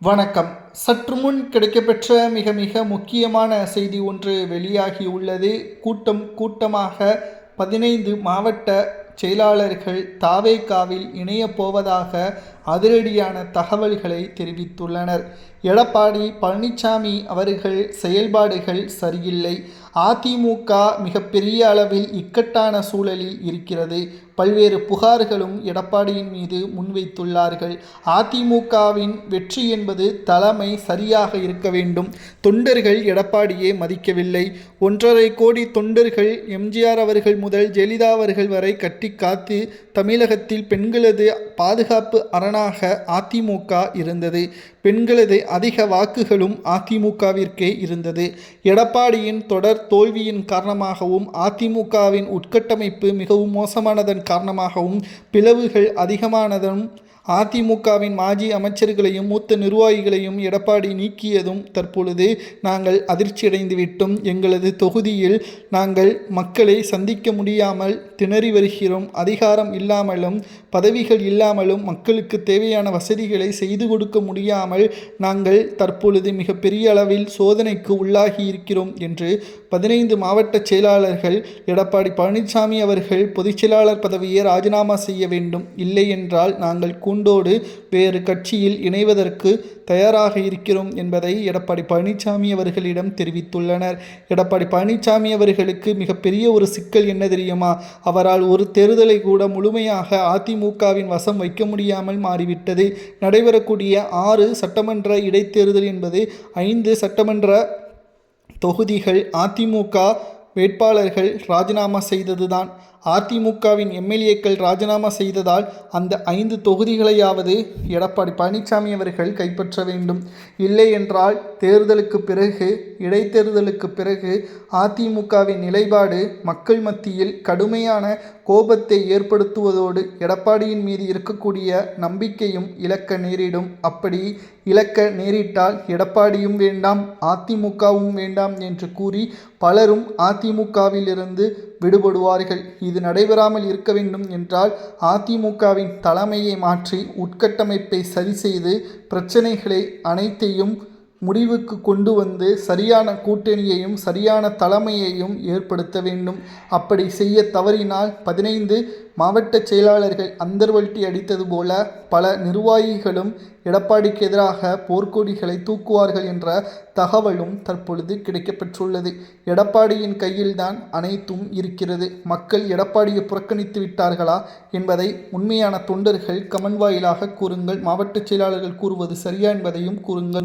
வணக்கம். சற்று முன் கிடைக்கப்பெற்ற மிக மிக முக்கியமான செய்தி ஒன்று வெளியாகியுள்ளது. கூட்டமாக 15 மாவட்ட செயலாளர்கள் தாவேகாவில் இணையப் போவதாக அதிரடியான தகவல்களை தெரிவித்துள்ளனர். எடப்பாடி பழனிசாமி அவர்கள் செயல்பாடுகள் சரியில்லை. அதிமுக மிகப்பெரிய அளவில் இக்கட்டான சூழலில் இருக்கிறது. பல்வேறு புகார்களும் எடப்பாடியின் மீது முன்வைத்துள்ளார்கள். அதிமுகவின் வெற்றி என்பது தலைமை சரியாக இருக்க வேண்டும். தொண்டர்கள் எடப்பாடியை மதிக்கவில்லை. 1.5 கோடி தொண்டர்கள் எம்ஜிஆர் அவர்கள் முதல் ஜெயலலிதா அவர்கள் வரை கட்டி காத்து தமிழகத்தில் பெண்களது பாதுகாப்பு அரணாக அதிமுக இருந்தது. பெண்களது அதிக வாக்குகளும் அதிமுகவிற்கே இருந்தது. எடப்பாடியின் தொடர் தோல்வியின் காரணமாகவும் அதிமுகவின் உட்கட்டமைப்பு மிகவும் மோசமானதன் காரணமாகவும் பிளவுகள் அதிகமானதும் அதிமுகவின் மாஜி அமைச்சர்களையும் மூத்த நிர்வாகிகளையும் எடப்பாடி நீக்கியதும் தற்பொழுது நாங்கள் அதிர்ச்சியடைந்து விட்டோம். எங்களது தொகுதியில் நாங்கள் மக்களை சந்திக்க முடியாமல் திணறி வருகிறோம். அதிகாரம் இல்லாமலும் பதவிகள் இல்லாமலும் மக்களுக்கு தேவையான வசதிகளை செய்து கொடுக்க முடியாமல் நாங்கள் தற்பொழுது மிகப்பெரிய அளவில் சோதனைக்கு உள்ளாகி இருக்கிறோம் என்று 15 மாவட்ட செயலாளர்கள் எடப்பாடி பழனிசாமி அவர்கள் பொதுச் செயலாளர் பதவியை ராஜினாமா செய்ய வேண்டும், இல்லை என்றால் நாங்கள் கூண்டோடு வேறு கட்சியில் இணைவதற்கு தயாராக இருக்கிறோம் என்பதை எடப்பாடி பழனிசாமி அவர்களிடம் தெரிவித்துள்ளனர். எடப்பாடி பழனிசாமி அவர்களுக்கு மிகப்பெரிய ஒரு சிக்கல் என்ன தெரியுமா? அவரால் ஒரு தேர்தலை கூட முழுமையாக அதிமுகவின் வசம் வைக்க முடியாமல் மாறிவிட்டது. நடைபெறக்கூடிய 6 சட்டமன்ற இடைத்தேர்தல் என்பது 5 சட்டமன்ற தொகுதிகள் அதிமுக வேட்பாளர்கள் ராஜினாமா செய்ததுதான். அதிமுகவின் எம்எல்ஏக்கள் ராஜினாமா செய்ததால் அந்த 5 தொகுதிகளையாவது எடப்பாடி பழனிசாமி அவர்கள் கைப்பற்ற வேண்டும். இல்லை என்றால் தேர்தலுக்கு பிறகு இடைத்தேர்தலுக்கு பிறகு அதிமுகவின் நிலைப்பாடு மக்கள் மத்தியில் கடுமையான கோபத்தை ஏற்படுத்துவதோடு எடப்பாடியின் மீது இருக்கக்கூடிய நம்பிக்கையும் இழக்க நேரிடும். அப்படி இழக்க நேரிட்டால் எடப்பாடியும் வேண்டாம் அதிமுகவும் வேண்டாம் என்று கூறி பலரும் அதிமுகவிலிருந்து விடுபடுவார்கள். இது நடைபெறாமல் இருக்க வேண்டும் என்றால் அதிமுகவின் தலைமையை மாற்றி உட்கட்டமைப்பை சரி செய்து பிரச்சனைகளை அனைத்தையும் முடிவுக்கு கொண்டு வந்து சரியான கூட்டணியையும் சரியான தலைமையையும் ஏற்படுத்த வேண்டும். அப்படி செய்ய தவறினால் 15 மாவட்ட செயலாளர்கள் அந்தர்வல்ட்டி அடித்தது போல பல நிர்வாகிகளும் எடப்பாடிக்கு எதிராக போர்க்கொடிகளை தூக்குவார்கள் என்ற தகவலும் தற்பொழுது கிடைக்கப்பெற்றுள்ளது. எடப்பாடியின் கையில்தான் அனைத்தும் இருக்கிறது. மக்கள் எடப்பாடியை புறக்கணித்து விட்டார்களா என்பதை உண்மையான தொண்டர்கள் கமெண்ட் வாயிலாக கூறுங்கள். மாவட்ட செயலாளர்கள் கூறுவது சரியா என்பதையும் கூறுங்கள்.